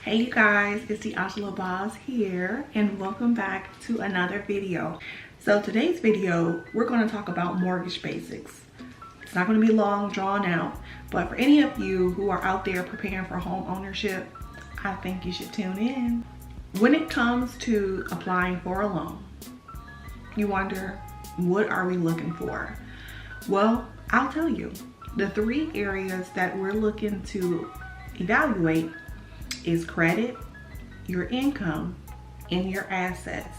Hey you guys, it's Diasha Labaze here and welcome back to another video. So today's video, we're going to talk about mortgage basics. It's not going to be long, drawn out, but for any of you who are out there preparing for home ownership, I think you should tune in. When it comes to applying for a loan, you wonder, what are we looking for? Well, I'll tell you. The three areas that we're looking to evaluate is credit, your income, and your assets.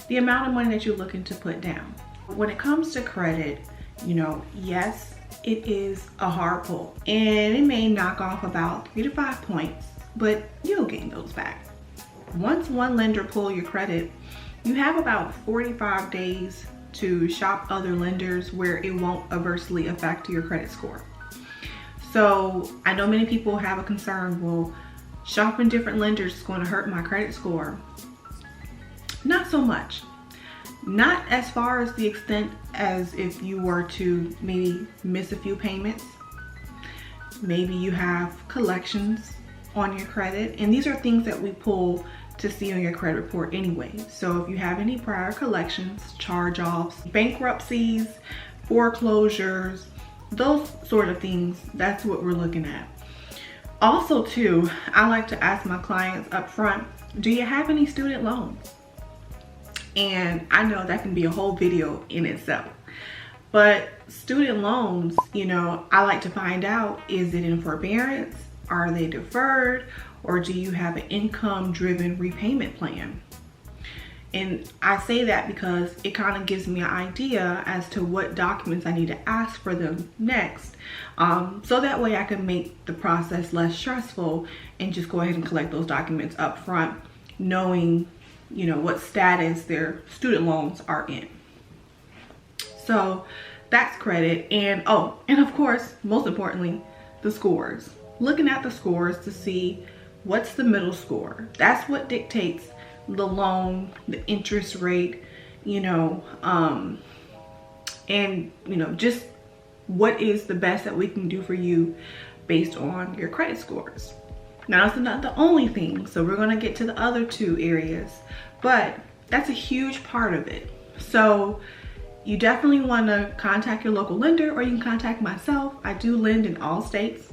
The amount of money that you're looking to put down. When it comes to credit, yes, it is a hard pull and it may knock off about 3 to 5 points, but you'll gain those back. Once one lender pulls your credit, you have about 45 days to shop other lenders where it won't adversely affect your credit score. So I know many people have a concern, well, shopping different lenders is going to hurt my credit score. Not so much. Not as far as the extent as if you were to maybe miss a few payments. Maybe you have collections on your credit, and these are things that we pull to see on your credit report anyway. So if you have any prior collections, charge-offs, bankruptcies, foreclosures, those sort of things, that's what we're looking at. Also too, I like to ask my clients up front, do you have any student loans? And I know that can be a whole video in itself. But student loans, I like to find out, is it in forbearance? Are they deferred? Or do you have an income-driven repayment plan? And I say that because it kind of gives me an idea as to what documents I need to ask for them next. So that way I can make the process less stressful and just go ahead and collect those documents up front, knowing, what status their student loans are in. So that's credit. And of course, most importantly, the scores. Looking at the scores to see what's the middle score. That's what dictates the loan, the interest rate, just what is the best that we can do for you based on your credit scores. Now, that's not the only thing, so we're going to get to the other two areas, but that's a huge part of it. So you definitely want to contact your local lender, or you can contact myself. I do lend in all states.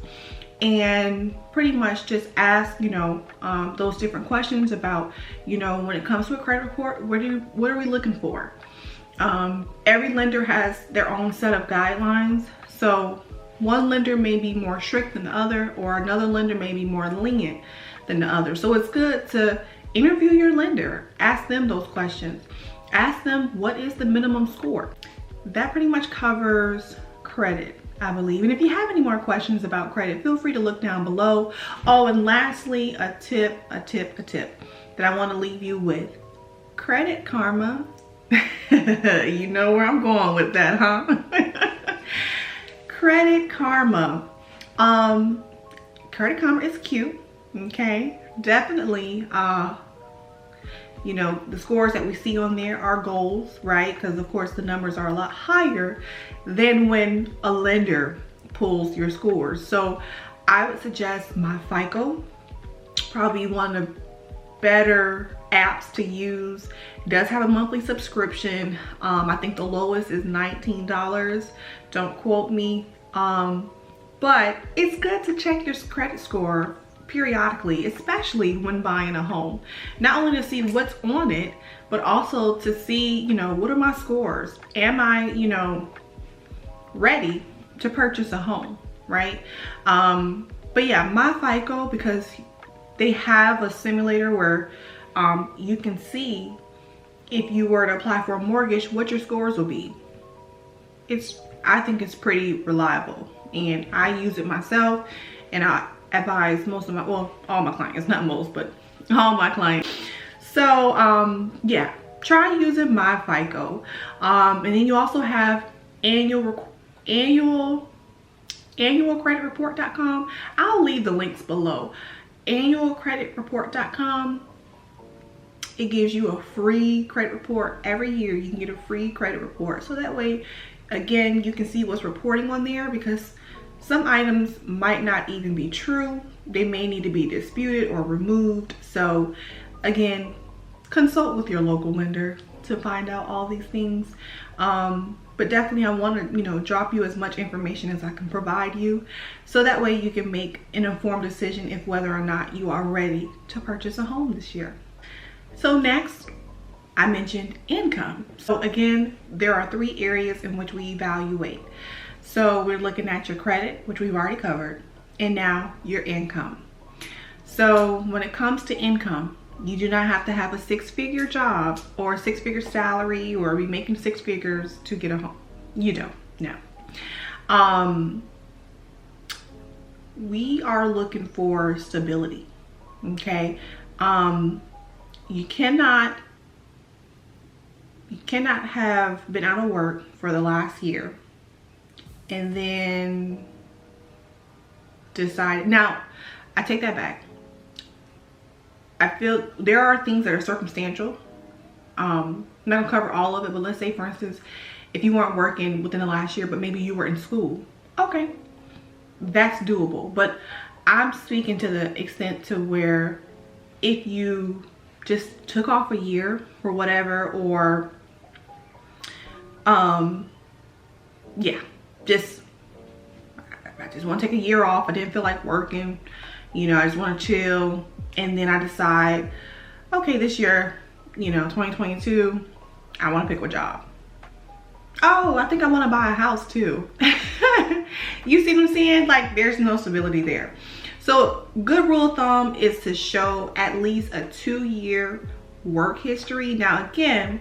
And pretty much just ask, those different questions about, when it comes to a credit report, what are we looking for? Every lender has their own set of guidelines. So one lender may be more strict than the other, or another lender may be more lenient than the other. So it's good to interview your lender, ask them those questions. Ask them, what is the minimum score? That pretty much covers credit, I believe. And if you have any more questions about credit, feel free to look down below. Oh, and lastly, a tip that I want to leave you with. Credit Karma. You know where I'm going with that, huh? Credit Karma. Credit Karma is cute, okay? Definitely, the scores that we see on there are goals, right? Because of course the numbers are a lot higher than when a lender pulls your scores. So I would suggest MyFICO, probably one of the better apps to use. It does have a monthly subscription. I think the lowest is $19. Don't quote me. But it's good to check your credit score periodically, especially when buying a home. Not only to see what's on it, but also to see, what are my scores? Am I, ready to purchase a home, right? But yeah, MyFICO, because they have a simulator where you can see if you were to apply for a mortgage, what your scores will be. I think it's pretty reliable, and I use it myself, and I advise most of all my clients, not most, but all my clients. So yeah, try using MyFICO. And then you also have annualcreditreport.com. I'll leave the links below. Annualcreditreport.com. It gives you a free credit report every year. You can get a free credit report, so that way, again, you can see what's reporting on there, because some items might not even be true, they may need to be disputed or removed. So again, consult with your local lender to find out all these things. But definitely I want to, you know, drop you as much information as I can provide you, so that way you can make an informed decision if whether or not you are ready to purchase a home this year. So next, I mentioned income. So again, there are 3 areas in which we evaluate. So we're looking at your credit, which we've already covered, and now your income. So when it comes to income, you do not have to have a 6-figure job or a 6-figure salary or be making 6 figures to get a home. You don't, no. We are looking for stability, okay? You cannot have been out of work for the last year and then decide. Now, I take that back. I feel there are things that are circumstantial. I'm not gonna cover all of it, but let's say, for instance, if you weren't working within the last year, but maybe you were in school, okay, that's doable. But I'm speaking to the extent to where if you just took off a year for whatever, or yeah, I just want to take a year off. I didn't feel like working, you know, I just want to chill. And then I decide, okay, this year, you know, 2022, I want to pick a job. Oh, I think I want to buy a house too. You see what I'm saying? Like, there's no stability there. So good rule of thumb is to show at least a 2-year work history. Now, again,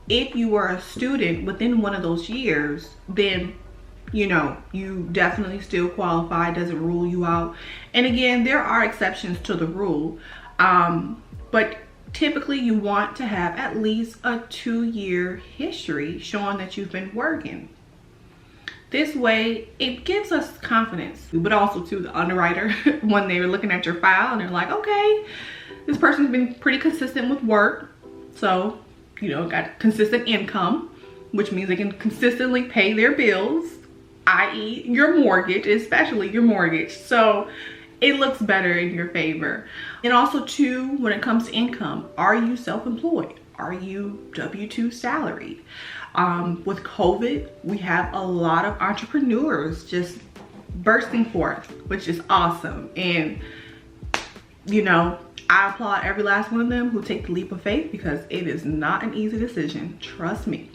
if you were a student within one of those years, then, you know, you definitely still qualify. It doesn't rule you out. And again, there are exceptions to the rule. But typically you want to have at least a 2-year history showing that you've been working. This way, it gives us confidence, but also to the underwriter when they're looking at your file and they're like, okay, this person's been pretty consistent with work. So, you know, got consistent income, which means they can consistently pay their bills, i.e. your mortgage, especially your mortgage. So it looks better in your favor. And also too, when it comes to income, are you self-employed? Are you W-2 salaried? With COVID, we have a lot of entrepreneurs just bursting forth, which is awesome. And, you know, I applaud every last one of them who take the leap of faith, because it is not an easy decision, trust me.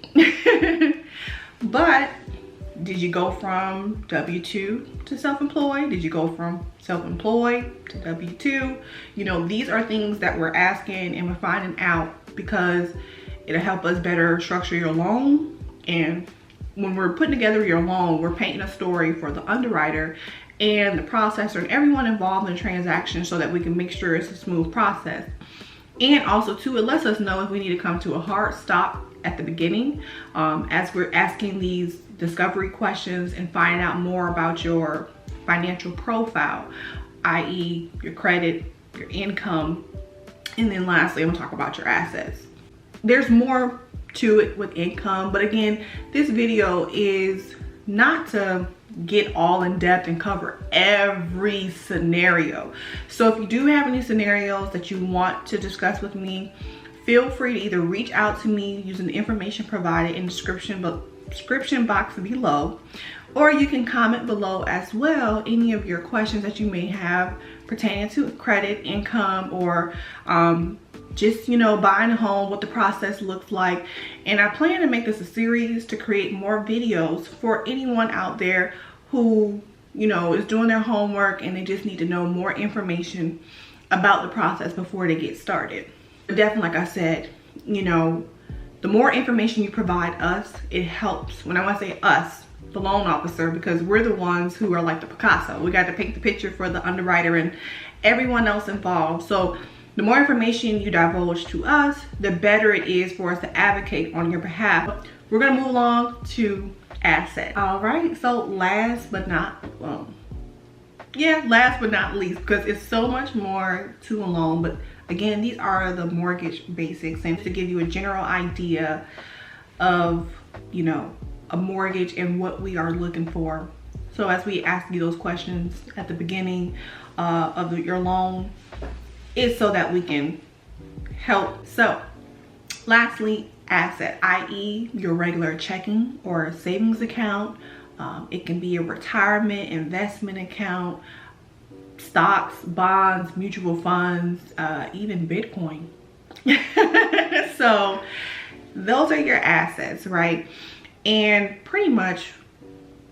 But did you go from W-2 to self-employed? Did you go from self-employed to W-2? You know, these are things that we're asking and we're finding out, because it'll help us better structure your loan. And when we're putting together your loan, we're painting a story for the underwriter and the processor and everyone involved in the transaction, so that we can make sure it's a smooth process. And also too, it lets us know if we need to come to a hard stop at the beginning, as we're asking these discovery questions and finding out more about your financial profile, i.e. your credit, your income, and then lastly, I'm gonna talk about your assets. There's more to it with income, but again, this video is not to get all in depth and cover every scenario. So if you do have any scenarios that you want to discuss with me, feel free to either reach out to me using the information provided in the description box below, or you can comment below as well any of your questions that you may have pertaining to credit, income, or just, you know, buying a home, what the process looks like. And I plan to make this a series to create more videos for anyone out there who, you know, is doing their homework and they just need to know more information about the process before they get started. But definitely, like I said, you know, the more information you provide us, it helps. When I say us, the loan officer, because we're the ones who are like the Picasso. We got to paint the picture for the underwriter and everyone else involved. So the more information you divulge to us, the better it is for us to advocate on your behalf. We're gonna move along to assets. All right, so last but not least, because it's so much more to a loan, but again, these are the mortgage basics, and to give you a general idea of, you know, a mortgage and what we are looking for. So as we ask you those questions at the beginning, your loan is so that we can help. So lastly, asset, i.e. your regular checking or savings account. It can be a retirement investment account, stocks, bonds, mutual funds, even Bitcoin. So those are your assets, right? And pretty much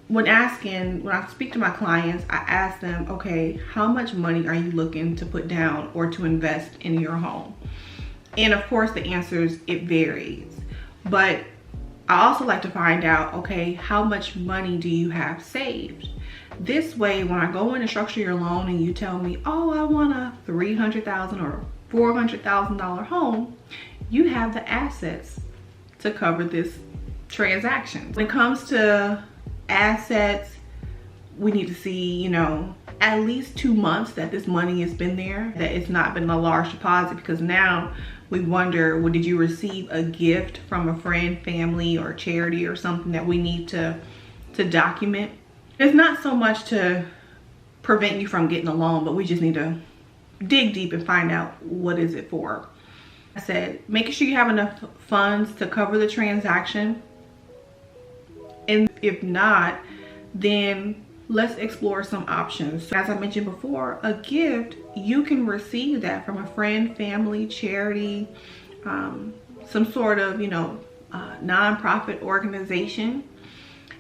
when I speak to my clients, I ask them, okay, how much money are you looking to put down or to invest in your home? And of course the answers, it varies. But I also like to find out, okay, how much money do you have saved? This way, when I go in and structure your loan and you tell me, oh, I want a $300,000 or $400,000 home, you have the assets to cover this transaction. When it comes to assets, we need to see, you know, at least 2 months that this money has been there, that it's not been a large deposit, because now we wonder, well, did you receive a gift from a friend, family, or charity or something that we need to document? It's not so much to prevent you from getting a loan, but we just need to dig deep and find out what is it for. I said, making sure you have enough funds to cover the transaction. And if not, then let's explore some options. As I mentioned before, a gift, you can receive that from a friend, family, charity, some sort of, you know, nonprofit organization.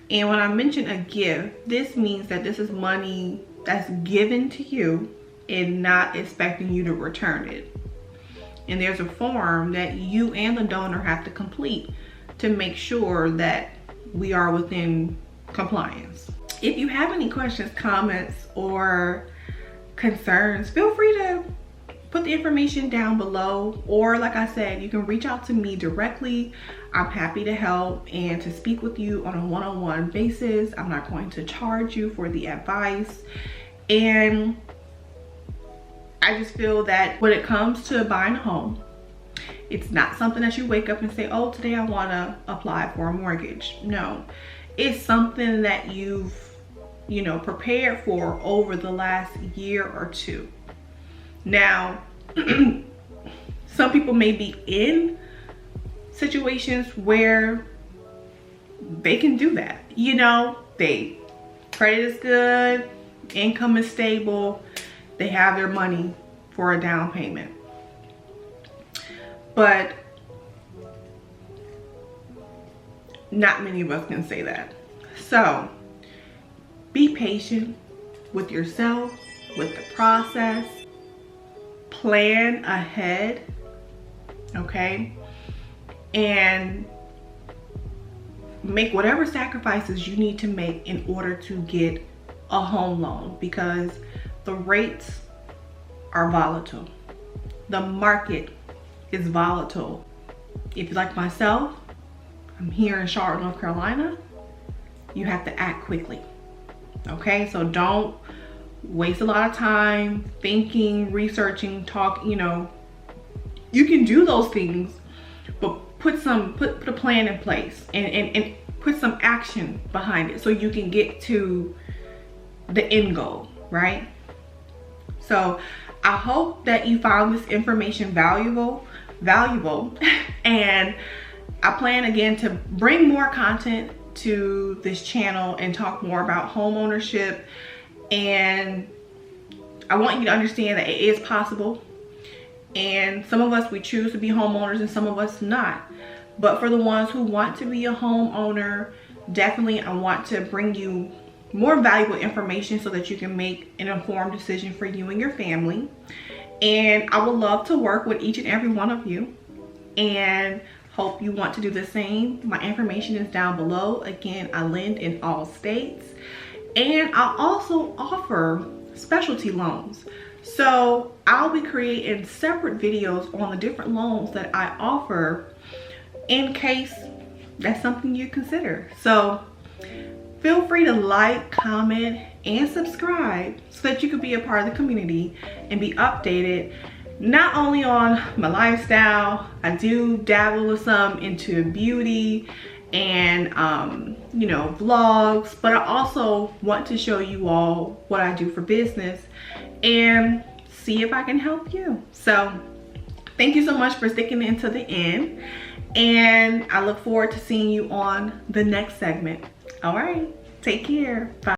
And when I mention a gift, this means that this is money that's given to you and not expecting you to return it. And there's a form that you and the donor have to complete to make sure that we are within compliance. If you have any questions, comments, or concerns, feel free to put the information down below, or like I said, you can reach out to me directly. I'm happy to help and to speak with you on a one-on-one basis. I'm not going to charge you for the advice. And I just feel that when it comes to buying a home, it's not something that you wake up and say, oh, today I want to apply for a mortgage. No, it's something that you've, you know, prepared for over the last year or two. Now, some people may be in situations where they can do that. You know, credit is good, income is stable, they have their money for a down payment. But not many of us can say that. So be patient with yourself, with the process. Plan ahead, okay? And make whatever sacrifices you need to make in order to get a home loan, because the rates are volatile. The market is volatile. If you're like myself, I'm here in Charlotte, North Carolina, you have to act quickly, okay? So don't waste a lot of time thinking, researching, you know, you can do those things, but put a plan in place and put some action behind it so you can get to the end goal, right? So I hope that you found this information valuable, and I plan again to bring more content to this channel and talk more about home ownership. And I want you to understand that it is possible. And some of us, we choose to be homeowners and some of us not. But for the ones who want to be a homeowner, definitely I want to bring you more valuable information so that you can make an informed decision for you and your family. And I would love to work with each and every one of you, and hope you want to do the same. My information is down below. Again, I lend in all states. And I also offer specialty loans. So I'll be creating separate videos on the different loans that I offer in case that's something you consider. So feel free to like, comment, and subscribe so that you can be a part of the community and be updated not only on my lifestyle. I do dabble some into beauty and you know, vlogs, but I also want to show you all what I do for business and see if I can help you. So thank you so much for sticking into the end, and I look forward to seeing you on the next segment. All right, take care. Bye.